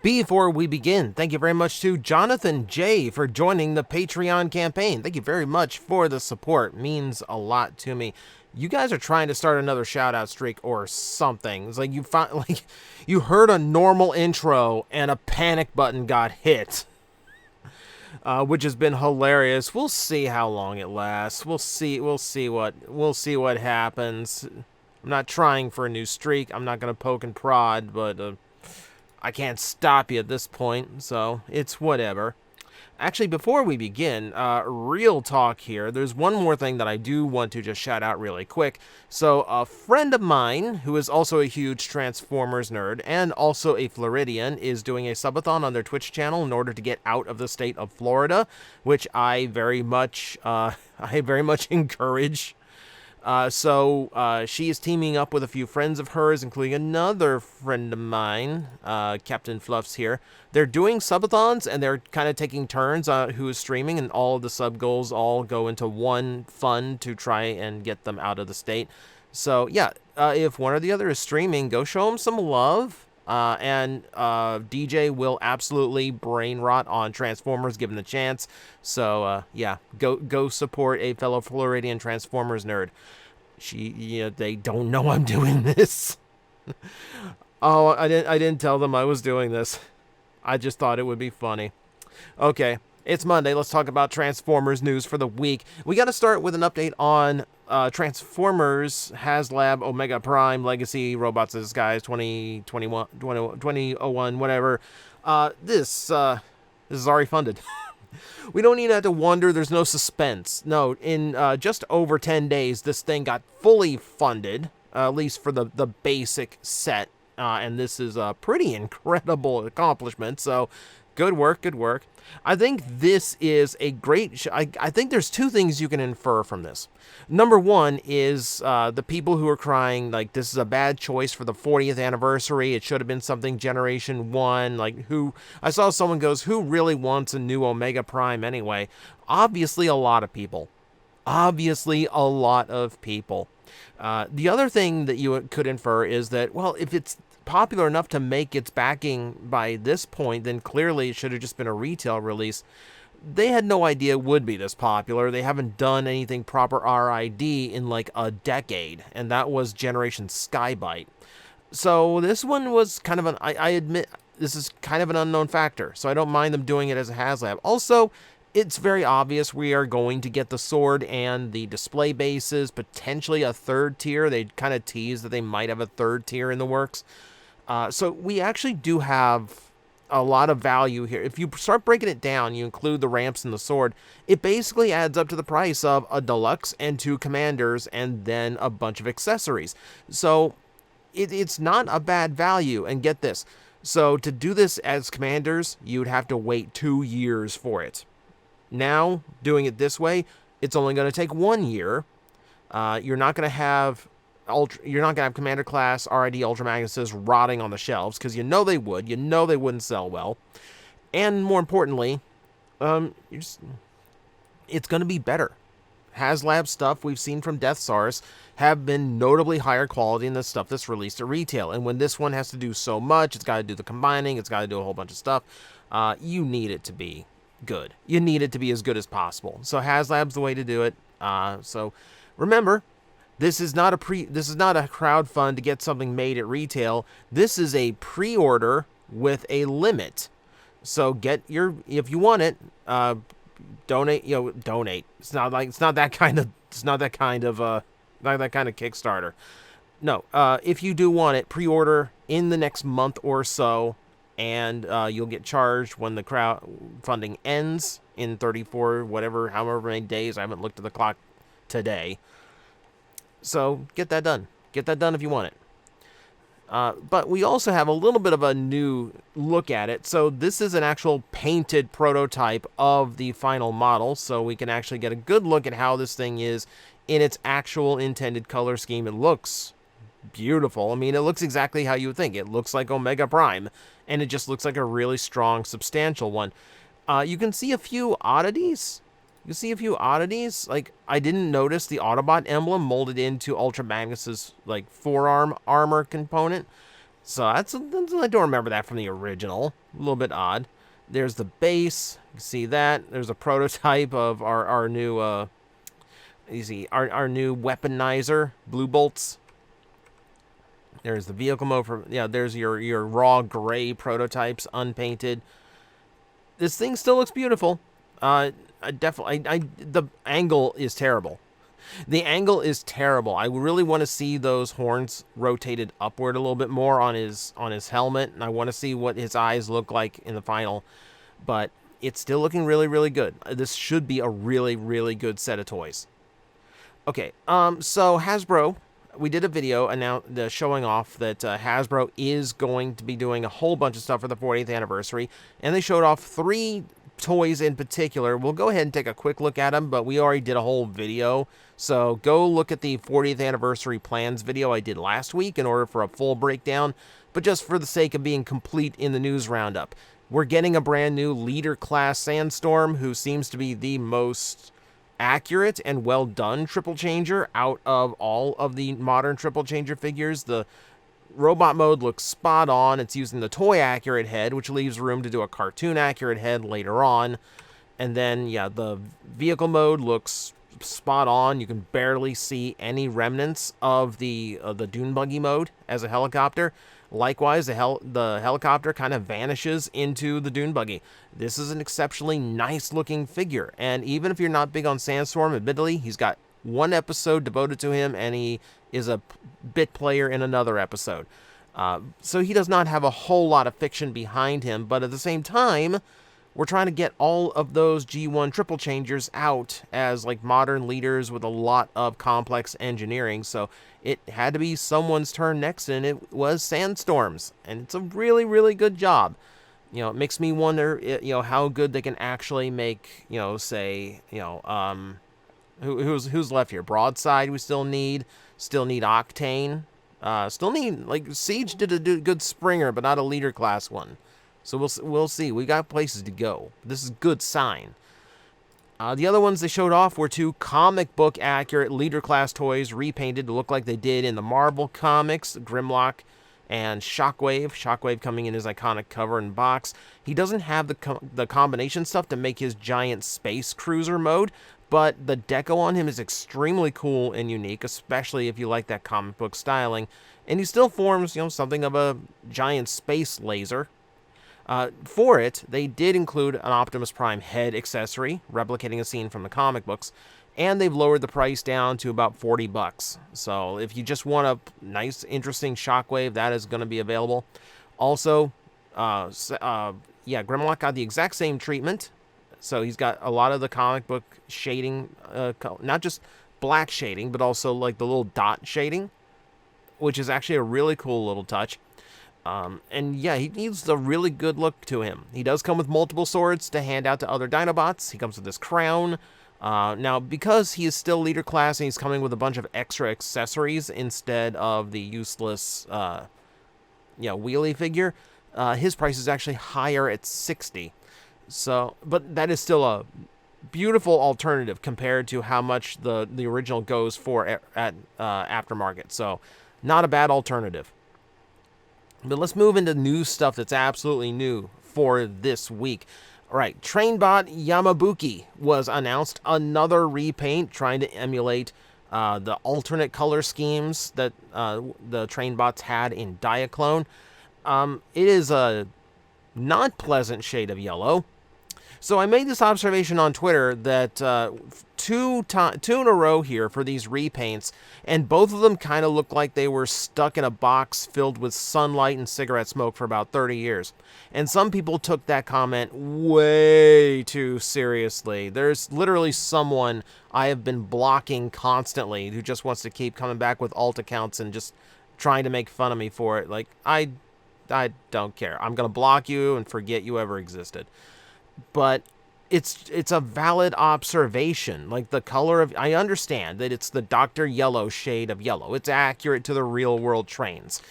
Before we begin, thank you very much to Jonathan J. for joining the Patreon campaign. Thank you very much for the support. Means a lot to me. You guys are trying to start another shout-out streak or something. It's like you heard a normal intro and a panic button got hit. Which has been hilarious. We'll see how long it lasts. We'll see what happens. I'm not trying for a new streak. I'm not gonna poke and prod, but I can't stop you at this point, so it's whatever. Actually, before we begin, real talk here, there's one more thing that I do want to just shout out really quick. So, a friend of mine, who is also a huge Transformers nerd, and also a Floridian, is doing a subathon on their Twitch channel in order to get out of the state of Florida, which I very much encourage. She is teaming up with a few friends of hers, including another friend of mine, Captain Fluffs here. They're doing subathons, and they're kind of taking turns on who is streaming, and all of the sub goals all go into one fund to try and get them out of the state. So, yeah, if one or the other is streaming, go show them some love. DJ will absolutely brain rot on Transformers given the chance. So, yeah, go support a fellow Floridian Transformers nerd. They don't know I'm doing this. Oh, I didn't tell them I was doing this. I just thought it would be funny. Okay, it's Monday. Let's talk about Transformers news for the week. We got to start with an update on Transformers HasLab Omega Prime Legacy Robots in Disguise 2001, whatever. This is already funded. We don't even have to wonder. There's no suspense. No, in just over 10 days, this thing got fully funded, at least for the basic set. And this is a pretty incredible accomplishment. So, good work, good work. I think this is a great... I think there's two things you can infer from this. Number one is the people who are crying, like, this is a bad choice for the 40th anniversary. It should have been something Generation 1. Like, I saw someone goes, who really wants a new Omega Prime anyway? Obviously, a lot of people. Obviously, a lot of people. The other thing that you could infer is that, well, if it's popular enough to make its backing by this point, then clearly it should have just been a retail release. They had no idea it would be this popular. They haven't done anything proper RID in like a decade, and that was Generation Skybite. So this one was kind of I admit, this is kind of an unknown factor, so I don't mind them doing it as a HasLab. Also, it's very obvious we are going to get the sword and the display bases, potentially a third tier. They kind of teased that they might have a third tier in the works. So we actually do have a lot of value here. If you start breaking it down, you include the ramps and the sword, it basically adds up to the price of a deluxe and 2 commanders and then a bunch of accessories. So it's not a bad value. And get this. So to do this as commanders, you'd have to wait 2 years for it. Now, doing it this way, it's only going to take 1 year. You're not going to have Commander Class RID Ultra Magnuses rotting on the shelves, because you know they would. You know they wouldn't sell well. And more importantly, it's going to be better. HasLab stuff we've seen from Death Stars have been notably higher quality than the stuff that's released at retail. And when this one has to do so much, it's got to do the combining, it's got to do a whole bunch of stuff, you need it to be good. You need it to be as good as possible. So HasLab's the way to do it. So remember, this is not a crowdfund to get something made at retail. This is a pre-order with a limit. So if you want it, donate. Donate. It's not that kind of Kickstarter. No, if you do want it, pre-order in the next month or so, and you'll get charged when the crowdfunding ends in 34, however many days. I haven't looked at the clock today. So get that done. Get that done if you want it. But we also have a little bit of a new look at it. So this is an actual painted prototype of the final model. So we can actually get a good look at how this thing is in its actual intended color scheme. It looks beautiful. I mean, it looks exactly how you would think. It looks like Omega Prime. And it just looks like a really strong, substantial one. You can see a few oddities. Like, I didn't notice the Autobot emblem molded into Ultra Magnus's, like, forearm armor component. So I don't remember that from the original. A little bit odd. There's the base. You can see that. There's a prototype of our new you see our new weaponizer, blue bolts. There's the vehicle mode for, yeah, there's your raw gray prototypes, unpainted. This thing still looks beautiful. The angle is terrible. The angle is terrible. I really want to see those horns rotated upward a little bit more on his helmet, and I want to see what his eyes look like in the final. But it's still looking really, really good. This should be a really, really good set of toys. Okay, so Hasbro, we did a video showing off that Hasbro is going to be doing a whole bunch of stuff for the 40th anniversary, and they showed off 3 toys in particular. We'll go ahead and take a quick look at them, but we already did a whole video, so go look at the 40th anniversary plans video I did last week in order for a full breakdown. But just for the sake of being complete in the news roundup, we're getting a brand new leader class Sandstorm, who seems to be the most accurate and well done triple changer out of all of the modern triple changer figures. The robot mode looks spot on. It's using the toy accurate head, which leaves room to do a cartoon accurate head later on. And then, yeah, the vehicle mode looks spot on. You can barely see any remnants of the dune buggy mode as a helicopter. Likewise, the helicopter kind of vanishes into the dune buggy. This is an exceptionally nice looking figure, and even if you're not big on Sandstorm, admittedly, he's got 1 episode devoted to him, and he is a bit player in another episode. So he does not have a whole lot of fiction behind him, but at the same time, we're trying to get all of those G1 triple changers out as like modern leaders with a lot of complex engineering. So it had to be someone's turn next, and it was Sandstorm's, and it's a really, really good job. You know, it makes me wonder, you know, how good they can actually make, you know, say, you know, who's left here? Broadside we still need Octane. Still need, like, Siege did a good Springer, but not a leader class one. So we'll see. We got places to go. This is a good sign. The other ones they showed off were 2 comic book accurate leader class toys repainted to look like they did in the Marvel comics, Grimlock and Shockwave. Shockwave coming in his iconic cover and box. He doesn't have the combination stuff to make his giant space cruiser mode, but the deco on him is extremely cool and unique, especially if you like that comic book styling. And he still forms, you know, something of a giant space laser. For it, they did include an Optimus Prime head accessory, replicating a scene from the comic books, and they've lowered the price down to about $40. So if you just want a nice, interesting Shockwave, that is going to be available. Also, yeah, Grimlock got the exact same treatment. So he's got a lot of the comic book shading, not just black shading, but also like the little dot shading, which is actually a really cool little touch. And yeah, he needs a really good look to him. He does come with multiple swords to hand out to other Dinobots. He comes with this crown. Now, because he is still leader class and he's coming with a bunch of extra accessories instead of the useless, wheelie figure, his price is actually higher at $60. So, but that is still a beautiful alternative compared to how much the original goes for at aftermarket. So, not a bad alternative. But let's move into new stuff that's absolutely new for this week. All right, Trainbot Yamabuki was announced. Another repaint trying to emulate the alternate color schemes that the Trainbots had in Diaclone. It is a not pleasant shade of yellow. So I made this observation on Twitter that two in a row here for these repaints, and both of them kind of look like they were stuck in a box filled with sunlight and cigarette smoke for about 30 years. And some people took that comment way too seriously. There's literally someone I have been blocking constantly who just wants to keep coming back with alt accounts and just trying to make fun of me for it. Like, I don't care. I'm going to block you and forget you ever existed. But it's a valid observation. Like, the color of, I understand that it's the Dr. Yellow shade of yellow. It's accurate to the real world trains.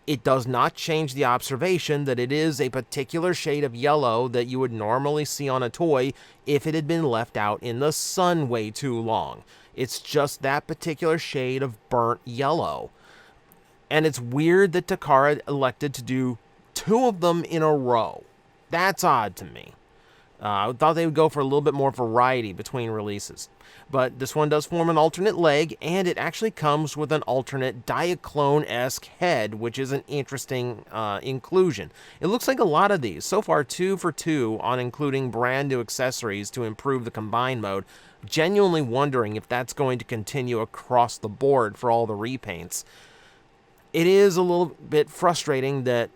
It does not change the observation that it is a particular shade of yellow that you would normally see on a toy if it had been left out in the sun way too long. It's just that particular shade of burnt yellow. And it's weird that Takara elected to do 2 of them in a row. That's odd to me. I thought they would go for a little bit more variety between releases. But this one does form an alternate leg, and it actually comes with an alternate Diaclone-esque head, which is an interesting inclusion. It looks like a lot of these. So far, 2 for 2 on including brand new accessories to improve the combine mode. Genuinely wondering if that's going to continue across the board for all the repaints. It is a little bit frustrating that,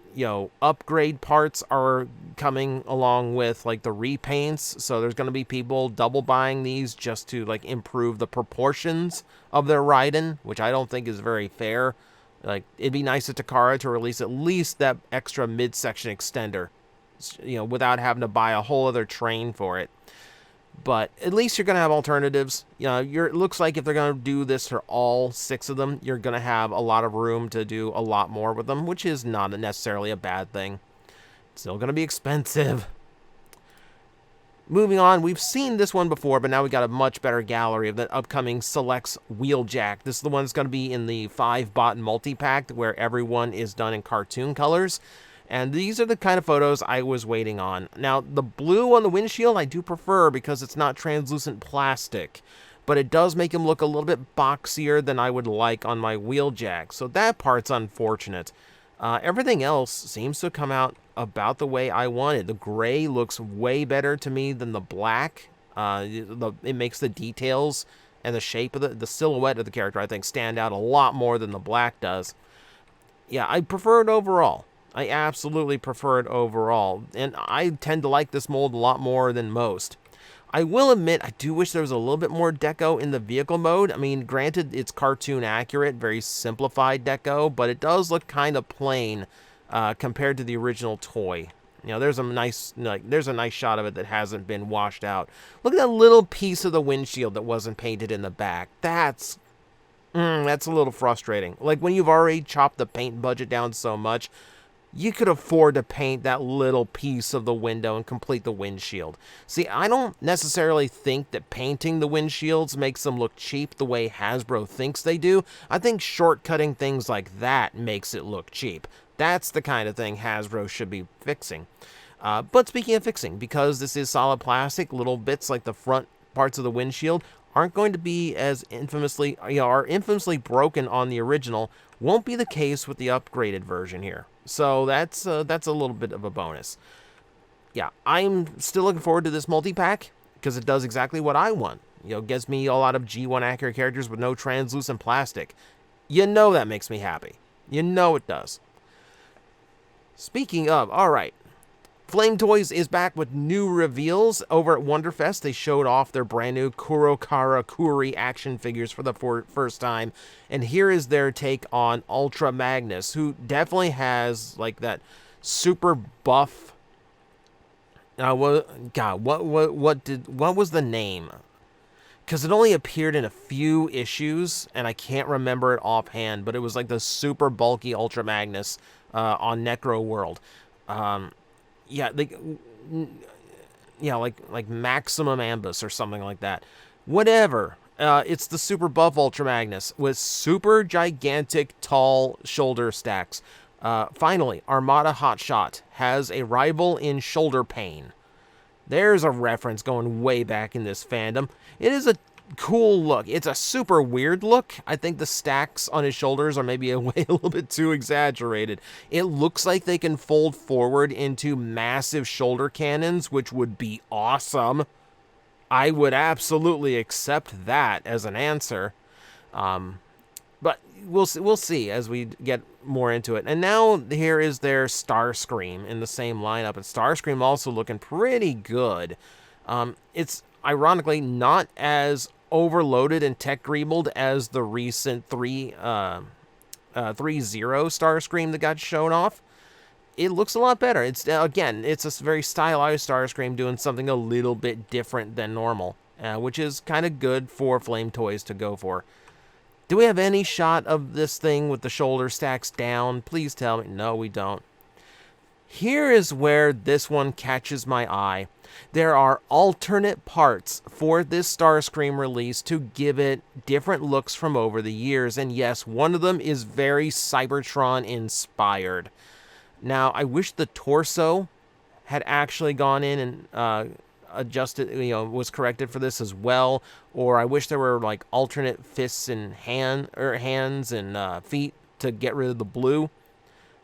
upgrade parts are coming along with, like, the repaints. So there's going to be people double buying these just to, like, improve the proportions of their Raiden, which I don't think is very fair. Like, it'd be nice of Takara to release at least that extra midsection extender, without having to buy a whole other train for it. But at least you're going to have alternatives. It looks like if they're going to do this for all 6 of them, you're going to have a lot of room to do a lot more with them, which is not necessarily a bad thing. It's still going to be expensive. Moving on, we've seen this one before, but now we got a much better gallery of the upcoming Selects Wheeljack. This is the one that's going to be in the 5-bot multi-pack, where everyone is done in cartoon colors. And these are the kind of photos I was waiting on. Now, the blue on the windshield I do prefer because it's not translucent plastic. But it does make him look a little bit boxier than I would like on my Wheeljack. So that part's unfortunate. Everything else seems to come out about the way I wanted. The gray looks way better to me than the black. It makes the details and the shape of the silhouette of the character, I think, stand out a lot more than the black does. Yeah, I prefer it overall. I absolutely prefer it overall, and I tend to like this mold a lot more than most. I will admit, I do wish there was a little bit more deco in the vehicle mode. I mean, granted, it's cartoon accurate, very simplified deco, but it does look kind of plain compared to the original toy. There's a nice shot of it that hasn't been washed out. Look at that little piece of the windshield that wasn't painted in the back. That's a little frustrating. Like, when you've already chopped the paint budget down so much, you could afford to paint that little piece of the window and complete the windshield. See, I don't necessarily think that painting the windshields makes them look cheap the way Hasbro thinks they do. I think shortcutting things like that makes it look cheap. That's the kind of thing Hasbro should be fixing. But speaking of fixing, because this is solid plastic, little bits like the front parts of the windshield aren't going to be as infamously broken on the original. Won't be the case with the upgraded version here. So that's a little bit of a bonus. Yeah, I'm still looking forward to this multi-pack because it does exactly what I want. Gets me a lot of G1 accurate characters with no translucent plastic. That makes me happy. It does. Speaking of, alright. Flame Toys is back with new reveals. Over at Wonderfest, they showed off their brand new Kurokara Kuri action figures for the first time. And here is their take on Ultra Magnus, who definitely has, like, that super buff... what was the name? Because it only appeared in a few issues, and I can't remember it offhand, but it was like the super bulky Ultra Magnus on Necro World. Like Maximum Ambus or something like that. Whatever. It's the super buff Ultra Magnus with super gigantic tall shoulder stacks. Finally, Armada Hotshot has a rival in shoulder pain. There's a reference going way back in this fandom. It is a cool look. It's a super weird look. I think the stacks on his shoulders are maybe a little bit too exaggerated. It looks like they can fold forward into massive shoulder cannons, which would be awesome. I would absolutely accept that as an answer. But we'll see as we get more into it. And now here is their Starscream in the same lineup. And Starscream also looking pretty good. It's ironically not as overloaded and tech-greebled as the recent 3.0 Starscream that got shown off. It looks a lot better. It's a very stylized Starscream doing something a little bit different than normal, which is kind of good for Flame Toys to go for. Do we have any shot of this thing with the shoulder stacks down? Please tell me. No, we don't. Here is where this one catches my eye. There are alternate parts for this Starscream release to give it different looks from over the years, and yes, one of them is very Cybertron inspired. Now, I wish the torso had actually gone in and adjusted, was corrected for this as well, or I wish there were like alternate fists and hands and feet to get rid of the blue.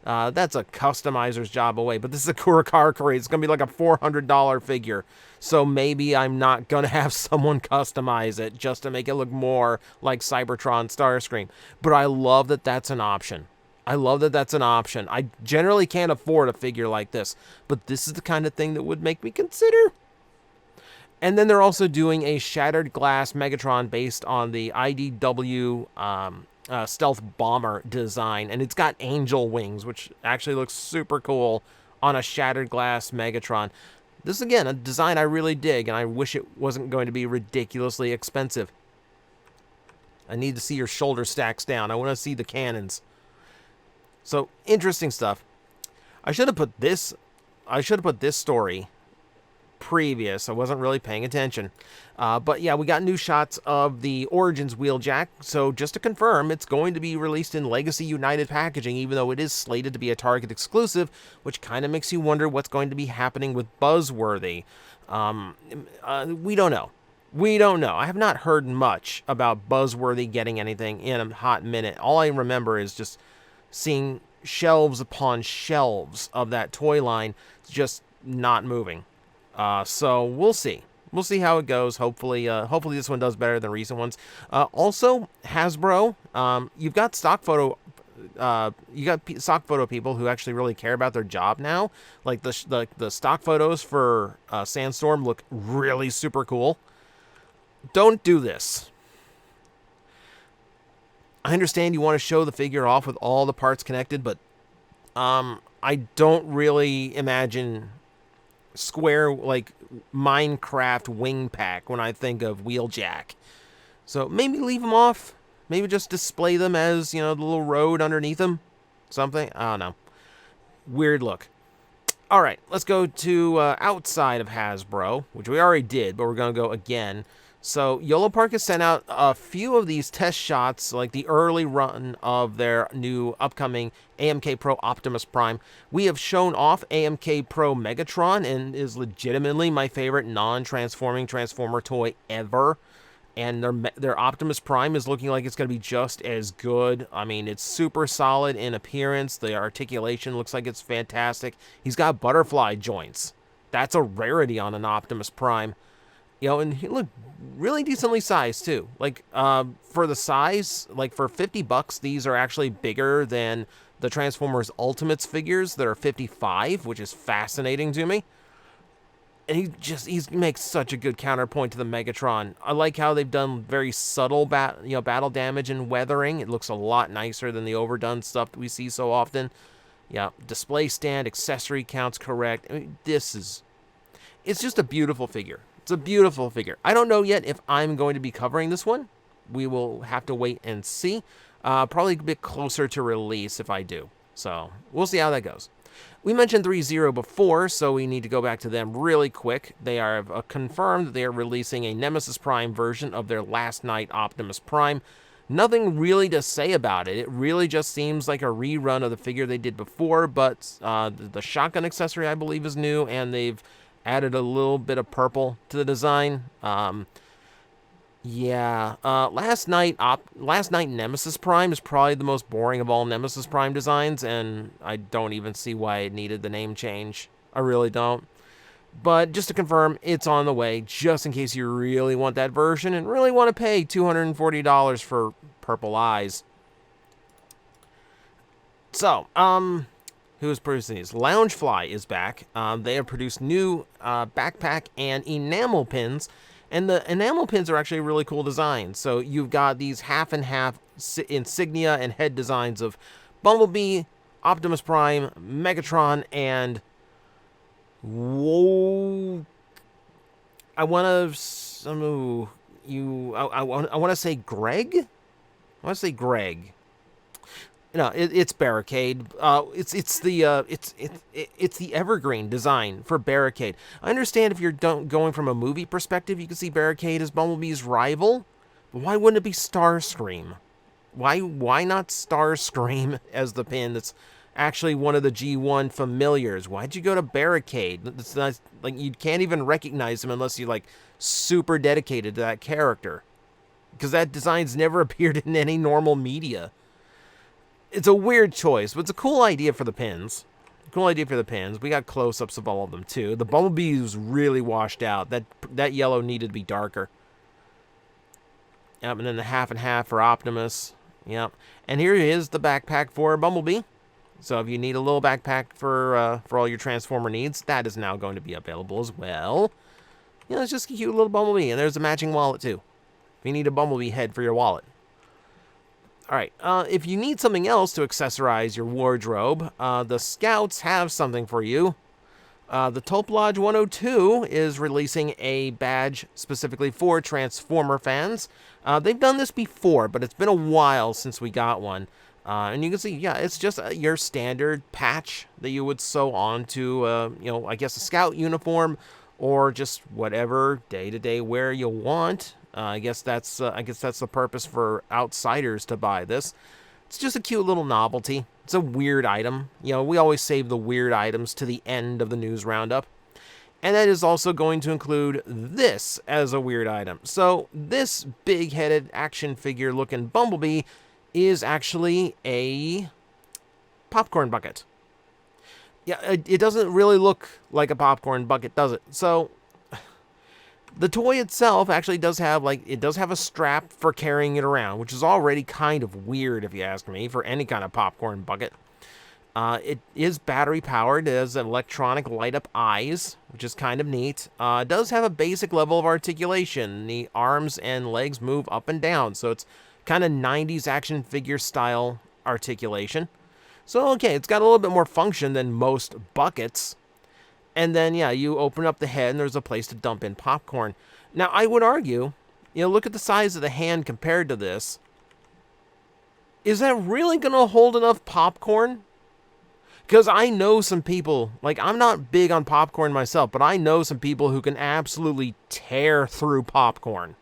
That's a customizer's job away, but this is a Kurakara. It's going to be like a $400 figure, so maybe I'm not going to have someone customize it just to make it look more like Cybertron Starscream. But I love that that's an option. I love that that's an option. I generally can't afford a figure like this, but this is the kind of thing that would make me consider. And then they're also doing a Shattered Glass Megatron based on the IDW Stealth Bomber design, and it's got angel wings, which actually looks super cool on a Shattered Glass Megatron. This is, again, a design I really dig, and I wish it wasn't going to be ridiculously expensive. I need to see your shoulder stacks down. I want to see the cannons. So, interesting stuff. I should have put this story previous. I wasn't really paying attention. But yeah, we got new shots of the Origins Wheeljack. So just to confirm, it's going to be released in Legacy United packaging, even though it is slated to be a Target exclusive, which kind of makes you wonder what's going to be happening with Buzzworthy. We don't know. We don't know. I have not heard much about Buzzworthy getting anything in a hot minute. All I remember is just seeing shelves upon shelves of that toy line just not moving. So we'll see. We'll see how it goes. Hopefully this one does better than recent ones. Also, Hasbro, you've got stock photo people who actually really care about their job now. Like the stock photos for Sandstorm look really super cool. Don't do this. I understand you want to show the figure off with all the parts connected, but I don't really imagine square, like, Minecraft wing pack when I think of Wheeljack. So maybe leave them off. Maybe just display them as, the little road underneath them. Something. I don't know. Weird look. All right, let's go to outside of Hasbro, which we already did, but we're going to go again. So YOLO Park has sent out a few of these test shots, like the early run of their new upcoming AMK Pro Optimus Prime. We have shown off AMK Pro Megatron, and is legitimately my favorite non-transforming Transformer toy ever. And their Optimus Prime is looking like it's going to be just as good. I mean, it's super solid in appearance. The articulation looks like it's fantastic. He's got butterfly joints. That's a rarity on an Optimus Prime. And he looked really decently sized, too. Like, for the size, like, for $50, these are actually bigger than the Transformers Ultimates figures that are $55, which is fascinating to me. And he makes such a good counterpoint to the Megatron. I like how they've done very subtle battle damage and weathering. It looks a lot nicer than the overdone stuff that we see so often. Yeah, display stand, accessory counts correct. I mean, it's just a beautiful figure. It's a beautiful figure. I don't know yet if I'm going to be covering this one. We will have to wait and see. Probably a bit closer to release if I do. So we'll see how that goes. We mentioned 3.0 before, so we need to go back to them really quick. They are confirmed that they are releasing a Nemesis Prime version of their Last Night Optimus Prime. Nothing really to say about it. It really just seems like a rerun of the figure they did before, but the shotgun accessory, I believe, is new, and they've added a little bit of purple to the design. Last Night Nemesis Prime is probably the most boring of all Nemesis Prime designs, and I don't even see why it needed the name change. I really don't. But just to confirm, it's on the way, just in case you really want that version and really want to pay $240 for purple eyes. So, who is producing these? Loungefly is back. They have produced new backpack and enamel pins. And the enamel pins are actually a really cool design. So you've got these half and half insignia and head designs of Bumblebee, Optimus Prime, Megatron, and I want to say Greg. it's Barricade. It's the evergreen design for Barricade. I understand if you're going from a movie perspective, you can see Barricade as Bumblebee's rival, but why wouldn't it be Starscream? Why not Starscream as the pin that's actually one of the G1 familiars? Why'd you go to Barricade? It's not, like, you can't even recognize him unless you're like super dedicated to that character, because that design's never appeared in any normal media. It's a weird choice, but it's a cool idea for the pins. Cool idea for the pins. We got close-ups of all of them, too. The Bumblebee was really washed out. That yellow needed to be darker. Yep, and then the half and half for Optimus. Yep. And here is the backpack for Bumblebee. So if you need a little backpack for all your Transformer needs, that is now going to be available as well. It's just a cute little Bumblebee. And there's a matching wallet, too. If you need a Bumblebee head for your wallet. Alright, if you need something else to accessorize your wardrobe, the Scouts have something for you. The Tulp Lodge 102 is releasing a badge specifically for Transformer fans. They've done this before, but it's been a while since we got one. And you can see, yeah, it's just your standard patch that you would sew onto, I guess a Scout uniform, or just whatever day-to-day wear you want. I guess that's the purpose for outsiders to buy this. It's just a cute little novelty. It's a weird item. We always save the weird items to the end of the news roundup. And that is also going to include this as a weird item. So this big-headed action figure looking Bumblebee is actually a popcorn bucket. Yeah, it doesn't really look like a popcorn bucket, does it? So the toy itself actually does have a strap for carrying it around, which is already kind of weird if you ask me for any kind of popcorn bucket. It is battery powered. It has electronic light up eyes, which is kind of neat. It does have a basic level of articulation. The arms and legs move up and down, so it's kind of 90s action figure style articulation. So okay, it's got a little bit more function than most buckets. And then, yeah, you open up the head and there's a place to dump in popcorn. Now, I would argue, look at the size of the hand compared to this. Is that really going to hold enough popcorn? Because I know some people, I'm not big on popcorn myself, but I know some people who can absolutely tear through popcorn,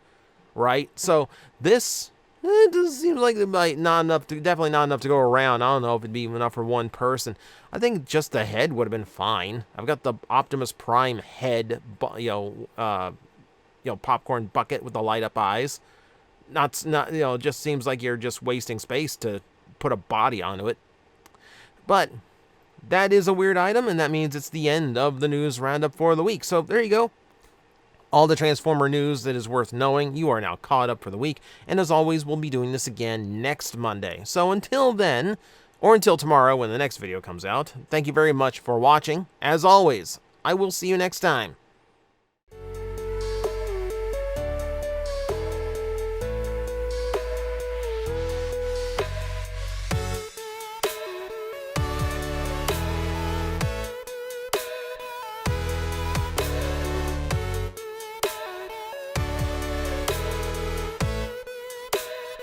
right? So this, it just seems like it might definitely not enough to go around. I don't know if it'd be enough for one person. I think just the head would have been fine. I've got the Optimus Prime head, popcorn bucket with the light up eyes. Not, it just seems like you're just wasting space to put a body onto it. But that is a weird item, and that means it's the end of the news roundup for the week. So there you go. All the Transformer news that is worth knowing. You are now caught up for the week. And as always, we'll be doing this again next Monday. So until then, or until tomorrow when the next video comes out, thank you very much for watching. As always, I will see you next time.